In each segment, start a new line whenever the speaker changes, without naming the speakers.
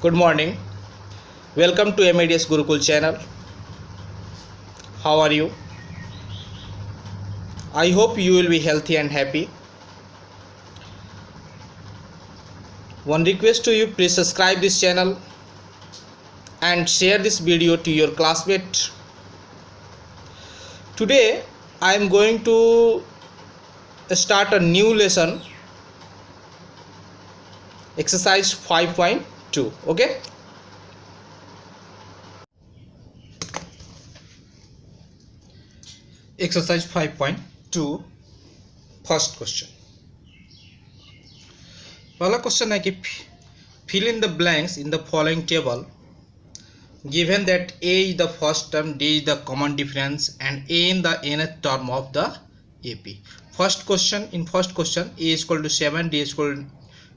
Good morning. Welcome to MADS Gurukul channel. How are you? I hope you will be healthy and happy. One request to you, please subscribe this channel and share this video to your classmate. Today I am going to start a new lesson, exercise 5.2. Okay. Exercise 5.2, first question. पहला question है कि fill in the blanks in the following table given that A is the first term, D is the common difference and A in the nth term of the AP. First question, in first question A is equal to 7, D is equal to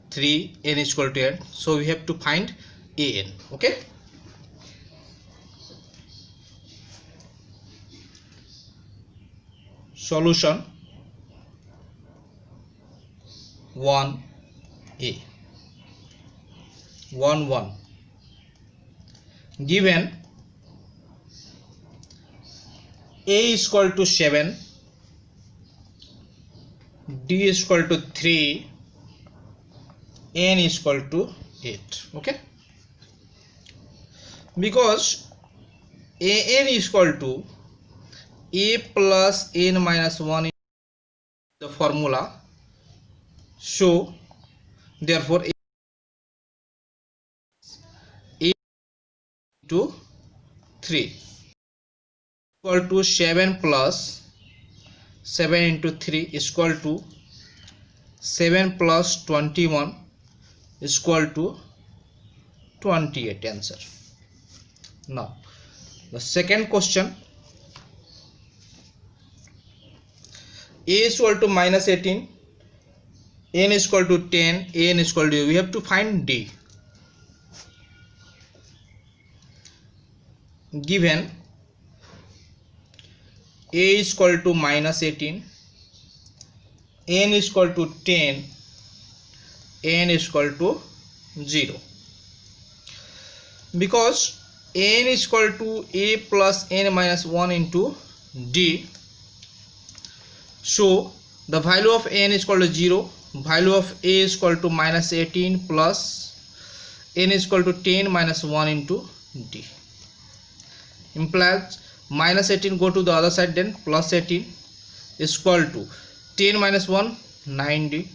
3, N is equal to 8. So we have to find AN. Okay. Solution 1A 1 given A is equal to 7, D is equal to 3, N is equal to 8. Okay, because AN is equal to A plus N minus 1 in the formula, so therefore A into 3 equal to 7 plus 7 into 3 is equal to 7 plus 21 is equal to 28. Answer. Now the second question, A is equal to minus 18, N is equal to 10, N is equal to, we have to find D. Given A is equal to minus 18, N is equal to 10, N is equal to 0. Because N is equal to A plus N minus 1 into D, so the value of N is equal to 0, value of A is equal to minus 18 plus N is equal to 10 minus 1 into D. Implies minus 18 go to the other side, then plus 18 is equal to 10 minus 1 9D,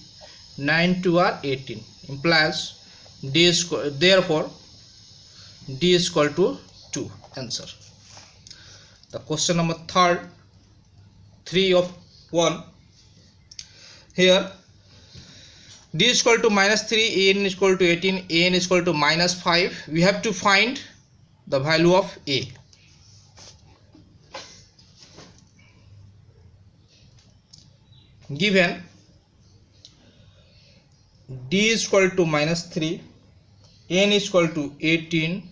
9 2 are 18, implies D is, therefore D is equal to 2. Answer. The question number third, 3 of 1. Here D is equal to minus 3, N is equal to 18, N is equal to minus 5. We have to find the value of A. Given D is equal to minus 3, N is equal to 18,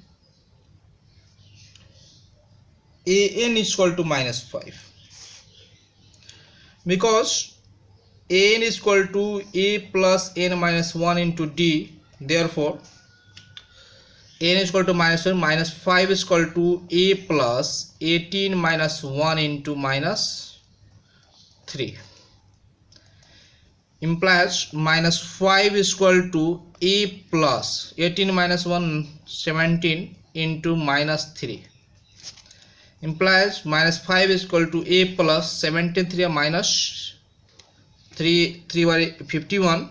AN is equal to minus 5. Because AN is equal to A plus N minus 1 into D, therefore N is equal to minus 1, minus 5 is equal to A plus 18 minus 1 into minus 3, implies minus 5 is equal to A plus 18 minus 1 17 into minus 3, implies minus 5 is equal to A plus 17 3 minus 3 by 51,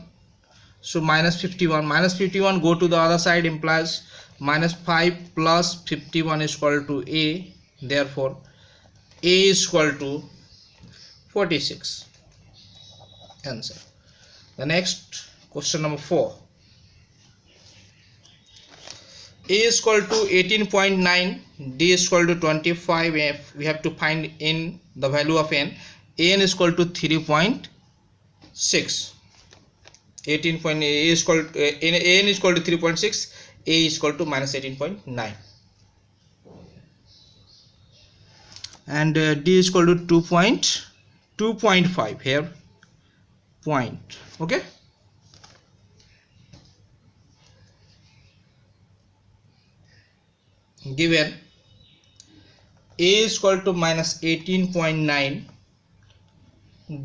so minus 51 go to the other side, implies minus 5 plus 51 is equal to A, therefore A is equal to 46. Answer. The next question number 4, A is equal to 18.9, D is equal to 25. We have to find N, the value of N. N is equal to 3.6. 18. A is equal to N is equal to 3.6, A is equal to minus 18.9, and D is equal to 2.5 here point. Okay, given a is equal to minus 18.9,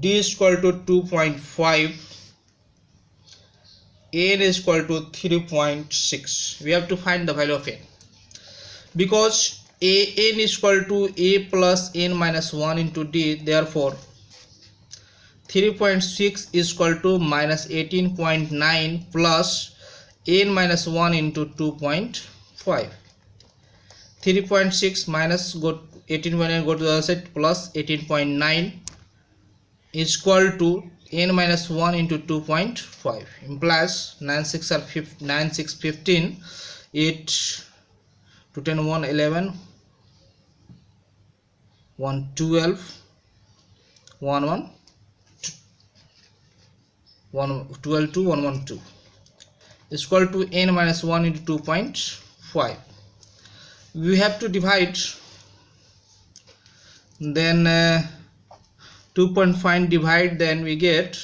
d is equal to 2.5, n is equal to 3.6. We have to find the value of n, because an is equal to a plus n minus 1 into d. Therefore 3.6 is equal to minus 18.9 plus n minus 1 into 2.5. 3.6 minus 18.9 go to the other side, plus 18.9 is equal to n minus 1 into 2.5, implies 9 6 are 9 6 15, 8 2 10 1 11, 1 12, 1 1 1 12 2 1 1 2 is equal to n minus 1 into 2.5. we have to divide, then 2.5 divide, then we get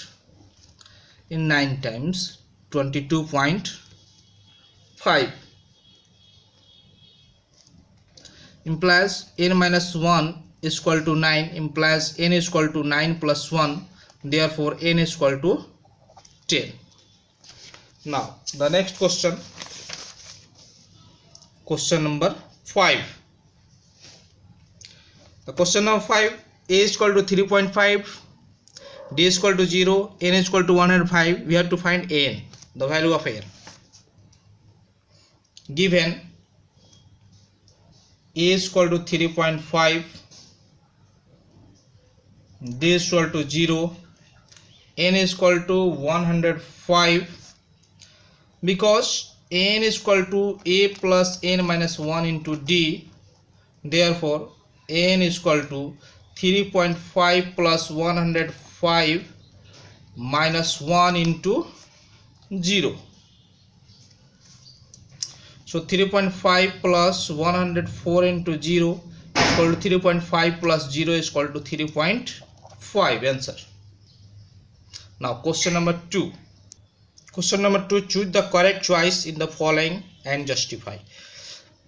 in 9 times 22.5, implies n minus 1 is equal to 9, implies n is equal to 9 plus 1, therefore n is equal to 10. Now the next question, question number 5. The question number 5, a is equal to 3.5, d is equal to 0, n is equal to 105. We have to find n, the value of n. Given a is equal to 3.5, d is equal to 0, n is equal to 105, because n is equal to a plus n minus 1 into d. Therefore n is equal to 3.5 plus 105 minus 1 into 0. So 3.5 plus 104 into 0 is equal to 3.5 plus 0 is equal to 3.5. Answer. Now question number 2. Question number 2, choose the correct choice in the following and justify.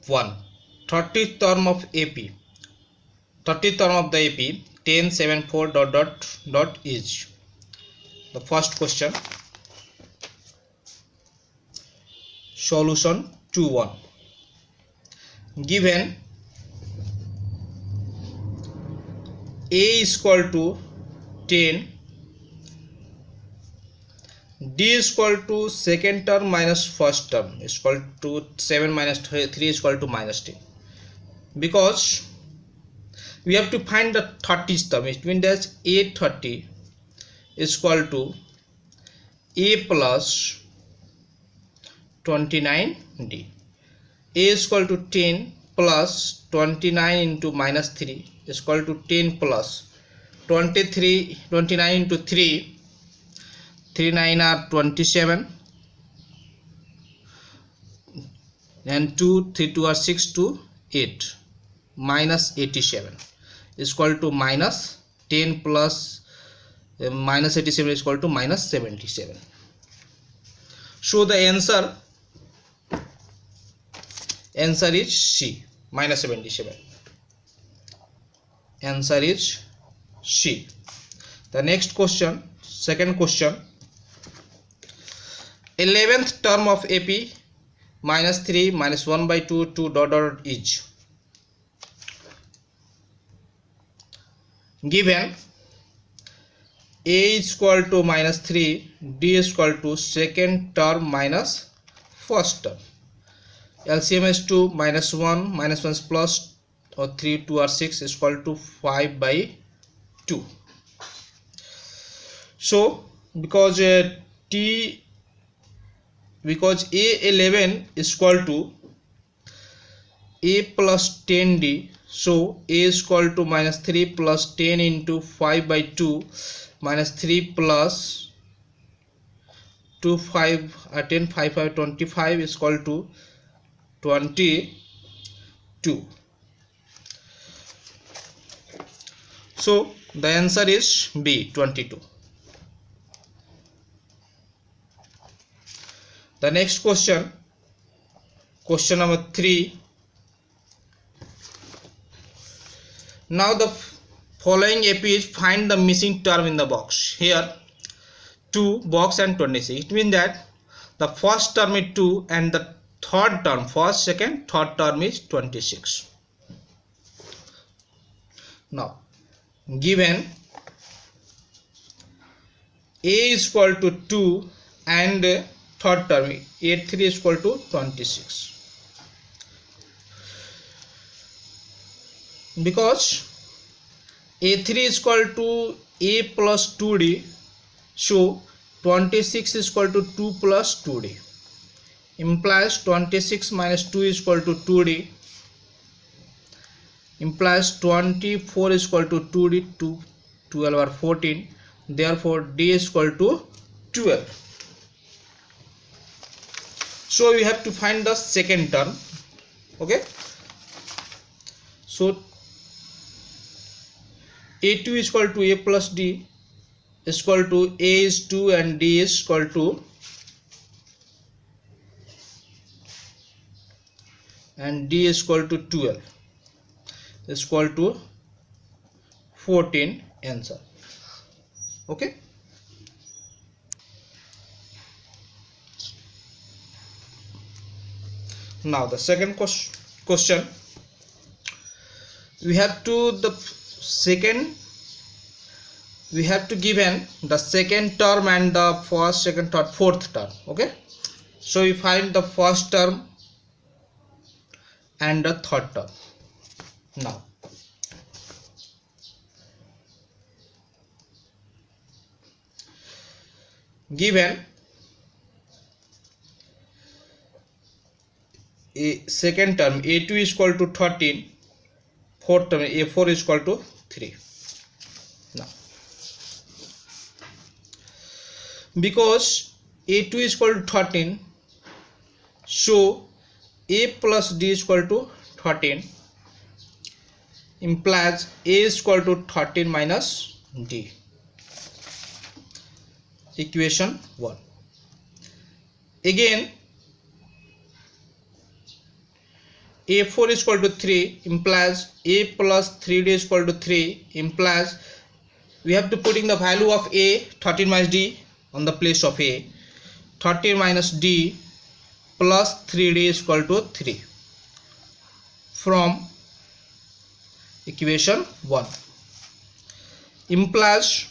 1. 30th term of AP. 30th term of the AP 10 7 4 dot is. The first question. Solution 2.1. Given a is equal to 10, d is equal to second term minus first term is equal to 7 minus 3 is equal to minus 10, because we have to find the 30th term. It means that a30 is equal to a plus 29d. A is equal to 10 plus 29 into minus 3 is equal to 10 plus 29 into 3, 3 9 are 27, and 2 3 2 are 6 to 8, minus 87 is equal to minus 10 plus minus 87 is equal to minus 77. So the answer is C, minus 77. Answer is C. The next question, second question. 11th term of AP minus 3 minus 1 by 2 dot is. Given a is equal to minus 3, d is equal to second term minus first term. LCM is 2, minus 1 minus 1 is plus, or 3 2 are 6 is equal to 5 by 2. So because A11 is equal to a plus 10d, so a is equal to minus 3 plus 10 into 5 by 2 minus 3 plus 2 5 10 5 5 25 is equal to 22. So the answer is B, 22. The next question, question number 3. Now the following AP is find the missing term in the box. Here 2 box and 26. It means that the first term is 2 and the third term, first, second, third term is 26. Now given A is equal to 2 and third term A3 is equal to 26. Because A3 is equal to A plus 2D, so 26 is equal to 2 plus 2D, implies 26 minus 2 is equal to 2D, implies 24 is equal to 2D, 2 12 or 14, therefore D is equal to 12. So we have to find the second term. Okay, so A2 is equal to A plus D is equal to A is 2 and D is equal to and D is equal to 12 is equal to 14 answer. Okay, now the second question, we have to given the second term and the first, second, third, fourth term. Okay, so we find the first term and the third term. Now given a second term A2 is equal to 13, fourth term A4 is equal to 3. Now because A2 is equal to 13, so A plus D is equal to 13, implies A is equal to 13 minus D. Equation 1. Again A4 is equal to 3, implies A plus 3D is equal to 3, implies we have to putting the value of A 13 minus D on the place of A, 13 minus D plus 3D is equal to 3 from equation 1, implies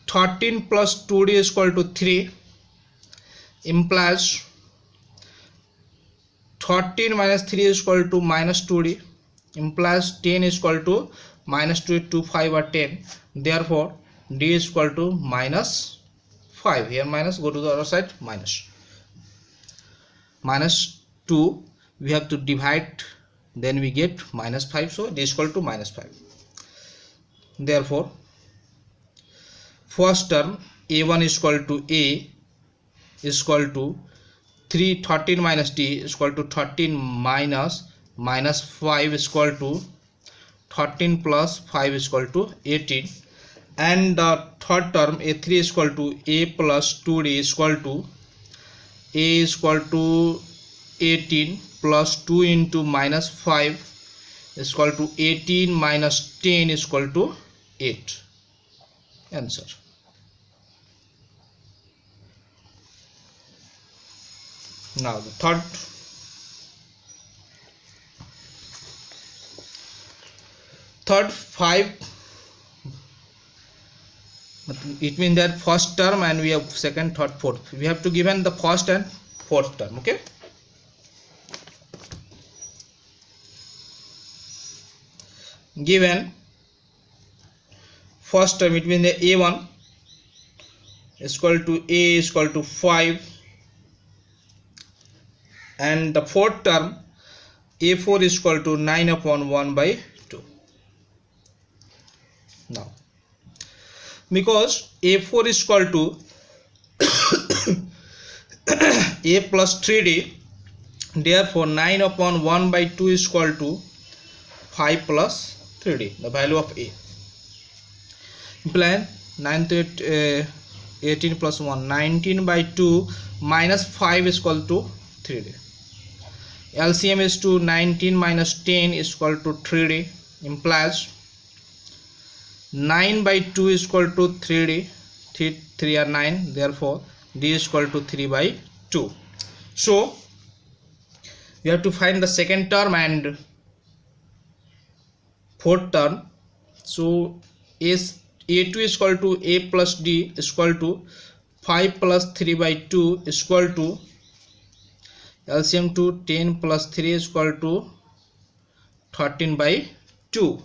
13 plus 2D is equal to 3, implies 13 minus 3 is equal to minus 2D, implies 10 is equal to minus 2, 2, 5 or 10, therefore D is equal to minus 5. Here minus, go to the other side, minus 2, we have to divide, then we get minus 5, so D is equal to minus 5. Therefore first term A1 is equal to A is equal to 13 minus D is equal to 13 minus 5 is equal to 13 plus 5 is equal to 18, and the third term A3 is equal to A plus 2D is equal to A is equal to 18 plus 2 into minus 5 is equal to 18 minus 10 is equal to 8. Answer. Now the third 5, it means that first term and we have second, third, fourth. We have to given the first and fourth term. Okay, given first term, it means the A1 is equal to A is equal to 5, and the fourth term A4 is equal to 9 upon 1 by 2. Now because A4 is equal to A plus 3D, therefore 9 upon 1 by 2 is equal to 5 plus 3D, the value of A. Implying 9 to 18 plus 1, 19 by 2 minus 5 is equal to 3D. LCM is to 19 minus 10 is equal to 3D. implies 9 by 2 is equal to 3d. 3 are 9, therefore d is equal to 3 by 2. So you have to find the second term and fourth term. So a2 is equal to a plus d is equal to 5 plus 3 by 2 is equal to LCM to 10 plus 3 is equal to 13 by 2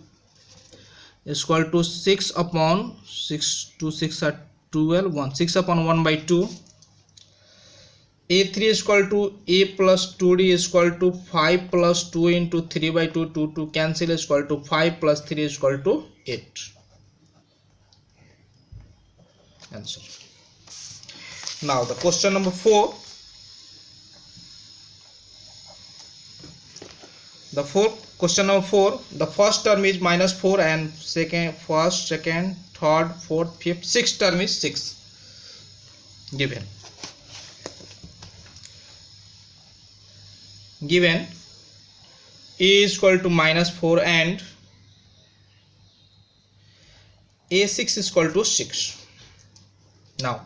is equal to 6 upon 6 to 6 are 12 1 6 upon 1 by 2. A3 is equal to a plus 2d is equal to 5 plus 2 into 3 by 2 to cancel is equal to 5 plus 3 is equal to 8. Answer. Now the question number 4. Question number 4. The first term is minus 4 and first, second, third, fourth, fifth, sixth term is 6 given. A is equal to minus 4 and A6 is equal to 6. Now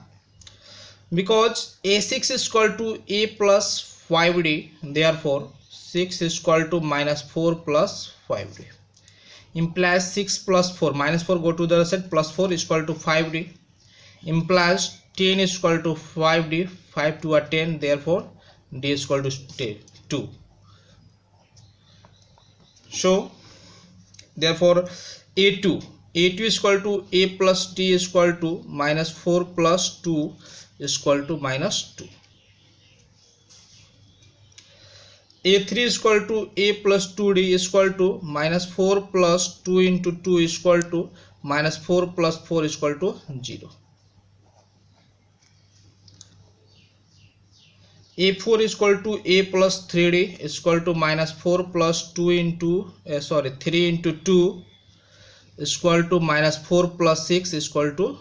because A6 is equal to A plus 5d, therefore 6 is equal to minus 4 plus 5d, implies 6 plus 4, minus 4 go to the other side, plus 4 is equal to 5d, implies 10 is equal to 5d, 5 to a 10, therefore d is equal to 2. So therefore A2 is equal to a plus d is equal to minus 4 plus 2 is equal to minus 2. A3 is equal to a plus 2d is equal to minus 4 plus 2 into 2 is equal to minus 4 plus 4 is equal to 0. A4 is equal to a plus 3d is equal to minus 4 plus 2 into 3 into 2 is equal to minus 4 plus 6 is equal to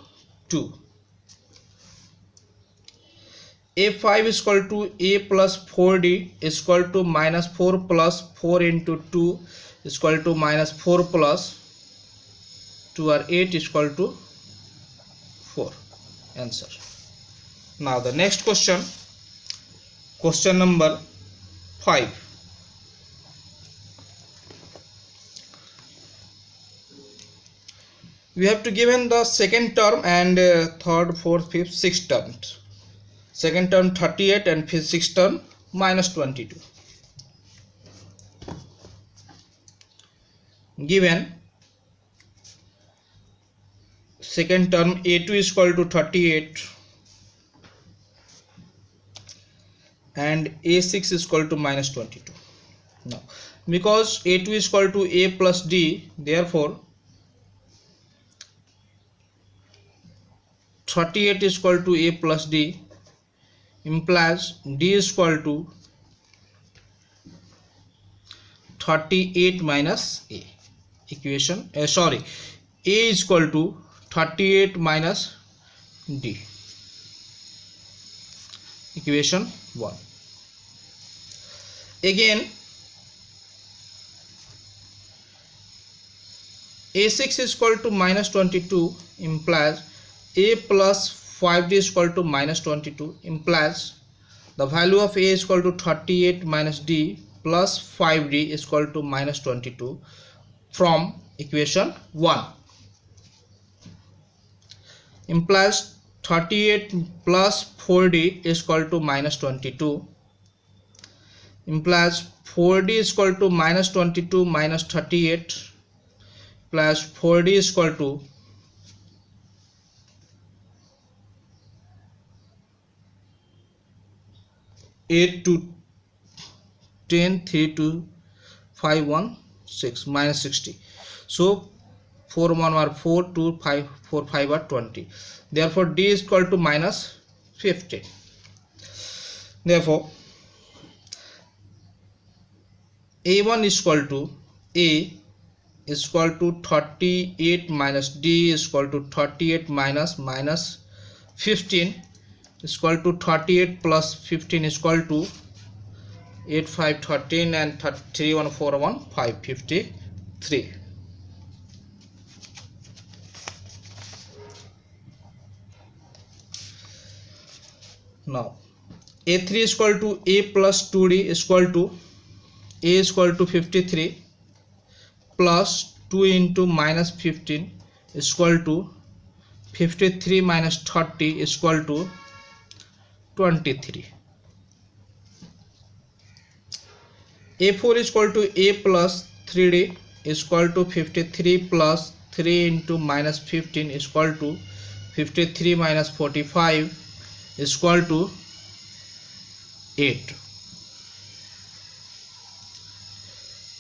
2. A5 is equal to a plus 4d is equal to minus 4 plus 4 into 2 is equal to minus 4 plus 2 or 8 is equal to 4. Answer. Now the next question. Question number 5. We have to given the second term and third, fourth, fifth, sixth terms. Second term 38 and sixth term minus 22. Given second term A2 is equal to 38 and A6 is equal to minus 22. Now because A2 is equal to a plus d, therefore 38 is equal to a plus d, implies d is equal to 38 minus a. Equation A is equal to 38 minus d. Equation 1. Again A6 is equal to minus 22 implies a plus 5d is equal to minus 22, implies the value of a is equal to 38 minus d plus 5d is equal to minus 22 from equation 1. Implies 38 plus 4d is equal to minus 22, implies 4d is equal to minus 22 minus 38 plus 4d is equal to 8 to 10, 3 to 5, 1, 6, minus 60. So 4 1 are 4, 2 5, 4 5 are 20. Therefore d is equal to minus 15. Therefore a1 is equal to a is equal to 38 minus d is equal to 38 minus 15 is equal to 38 plus 15 is equal to 8 5 13 and 3 1 4 1 5 53. Now a3 is equal to a plus 2d is equal to a is equal to 53 plus 2 into minus 15 is equal to 53 minus 30 is equal to 23. a4 is equal to a plus 3d is equal to 53 plus 3 into minus 15 is equal to 53 minus 45 is equal to 8.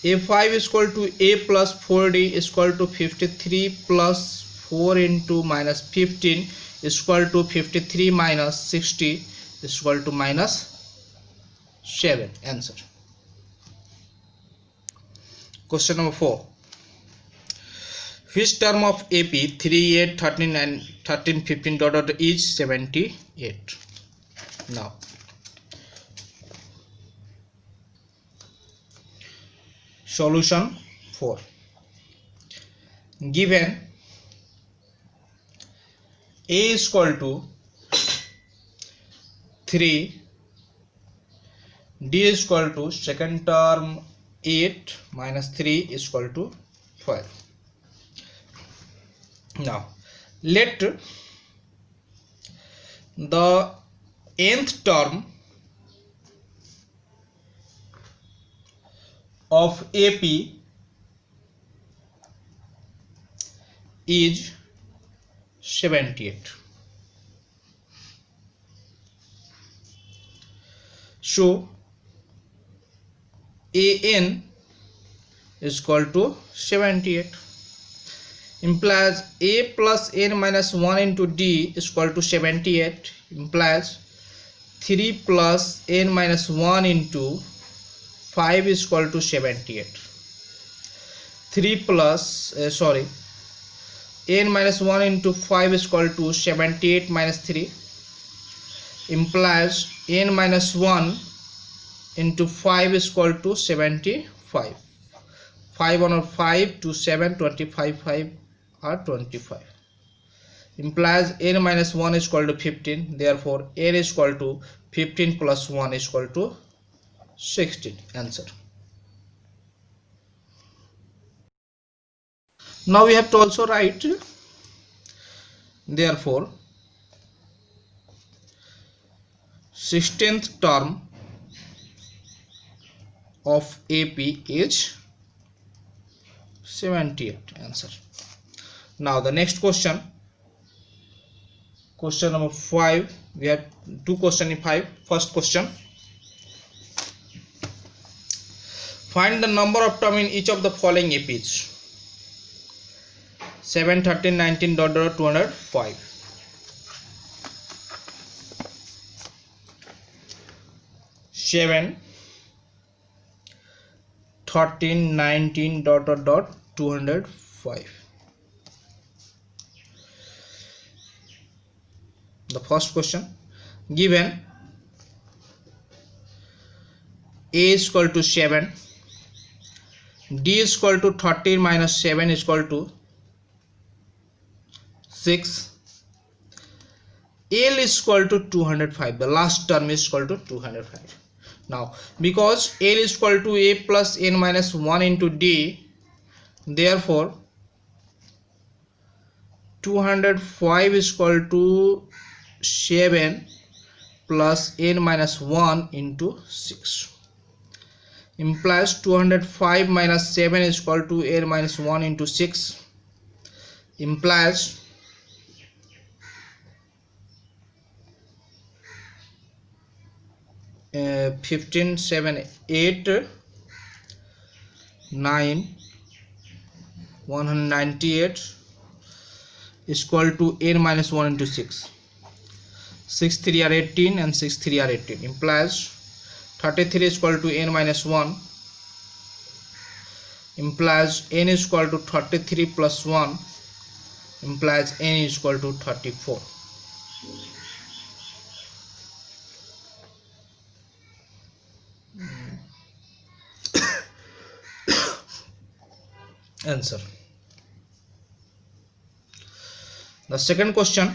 a5 is equal to a plus 4d is equal to 53 plus 4 into minus 15 is equal to 53 minus 60 is equal to minus 7. Answer. Question number 4. Which term of AP 3, 8, 13 and 13, 15 dot is 78? Now solution 4. Given a is equal to 3, d is equal to second term 8 minus 3 is equal to 12. Now let the nth term of AP is 78. So AN is equal to 78 implies A plus N minus 1 into D is equal to 78 implies 3 plus N minus 1 into 5 is equal to 78. 3 plus n minus 1 into 5 is equal to 78 minus 3 implies n minus 1 into 5 is equal to 75. 5 on 5 to 7, 25, 5 are 25 implies n minus 1 is equal to 15. Therefore n is equal to 15 plus 1 is equal to 16. Answer. Now we have to also write, therefore 16th term of AP is 78. Answer. Now the next question, question number 5. We have two questions in 5. First question, find the number of term in each of the following APs: 7, 13, 19 dot 205. 7, 13, 19 dot 205. The first question, given A is equal to 7, D is equal to 13 minus 7 is equal to 6, L is equal to 205. The last term is equal to 205. Now because L is equal to A plus N minus 1 into D, therefore 205 is equal to 7 plus N minus 1 into 6 implies 205 minus 7 is equal to N minus 1 into 6 implies 15, 7, 8, 9, 198 is equal to N minus 1 into 6. 6 3 are 18 and 6 3 are 18 implies 33 is equal to N minus 1 implies N is equal to 33 plus 1 implies N is equal to 34. Answer. The second question,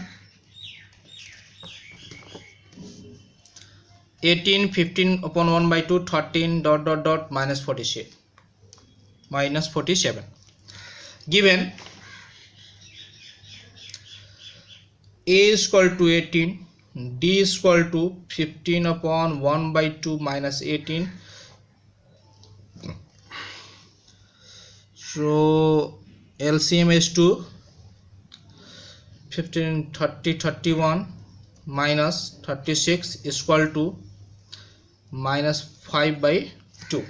18 15 upon 1 by 2 13 dot dot dot minus 47 given a is equal to 18, d is equal to 15 upon 1 by 2 minus 18. So LCM is 2, 15 30 31 minus 36 is equal to minus 5 by 2.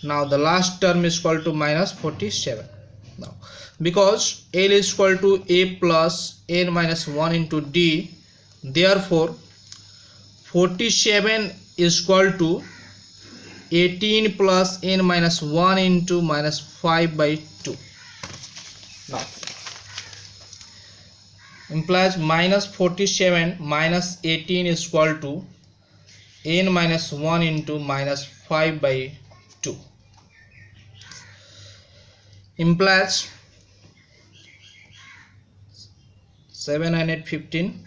Now the last term is equal to minus 47. Now because L is equal to A plus N minus 1 into D, therefore 47 is equal to 18 plus N minus 1 into minus 5 by 2. Now implies minus 47 minus 18 is equal to N minus 1 into minus 5 by 2. Implies 715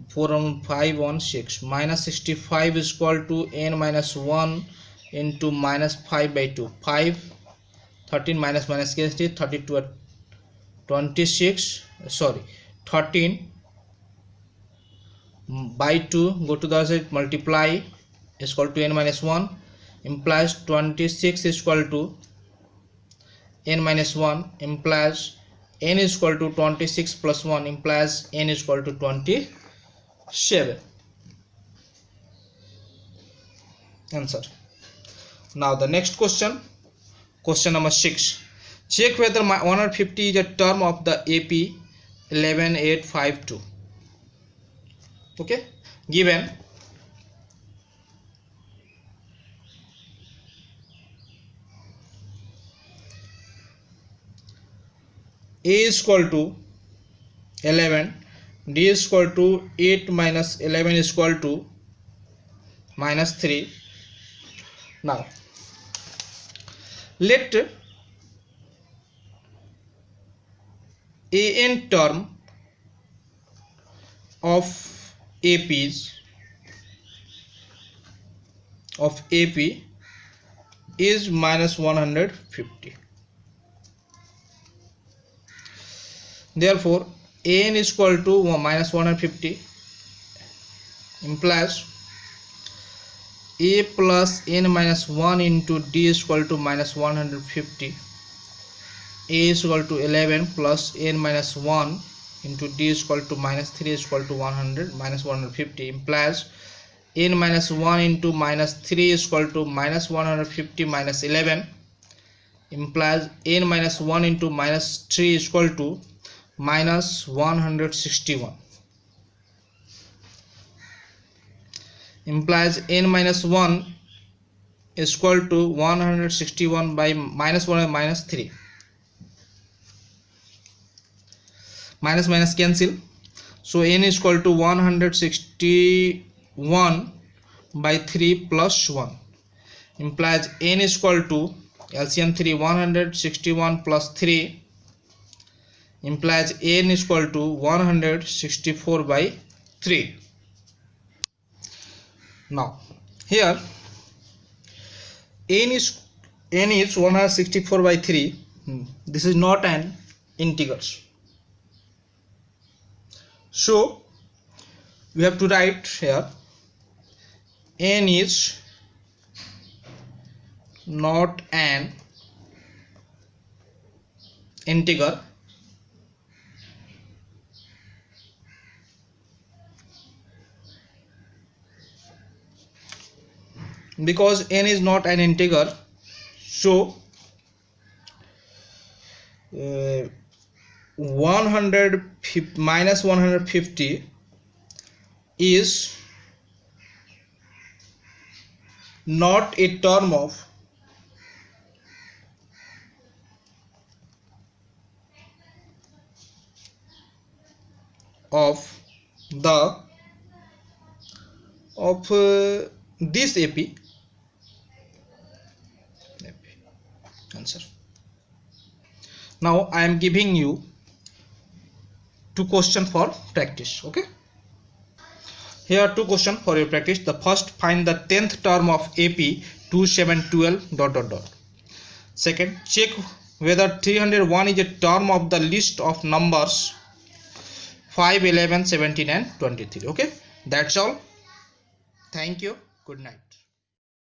4 on 5 on 6 minus 65 is equal to N minus 1 into minus 5 by 2. 5 13 minus minus against it 32 at 26 sorry 13 by 2 go to the other side, multiply is equal to N minus 1 implies 26 is equal to N minus 1 implies N is equal to 26 plus 1 implies N is equal to 27. Answer. Now the next question, question number 6. Check whether 150 is a term of the AP 11852. Okay, given A is equal to 11, D is equal to 8 minus 11 is equal to minus 3. Now let AN term of AP is minus 150. Therefore An is equal to minus 150 implies A plus N minus 1 into D is equal to minus 150. A is equal to 11 plus N minus 1 into D is equal to minus 3 is equal to 100 minus 150 implies N minus 1 into minus 3 is equal to minus 150 minus 11 implies N minus 1 into minus 3 is equal to minus 161 implies N minus 1 is equal to 161 by minus 1 minus 3 minus minus cancel, so N is equal to 161 by 3 plus 1 implies N is equal to LCM 3 161 plus 3 implies N is equal to 164 by 3. Now here N is 164 by 3. This is not an integer, so we have to write here N is not an integer because N is not an integer, so 150 minus 150 is not a term of this AP. Answer. Now I am giving you two questions for practice. Okay, Here are two questions for your practice. The first, find the 10th term of AP 2, 7, 12 ... Second, check whether 301 is a term of the list of numbers 5, 11, 17 and 23. Okay, that's all. Thank you. Good night.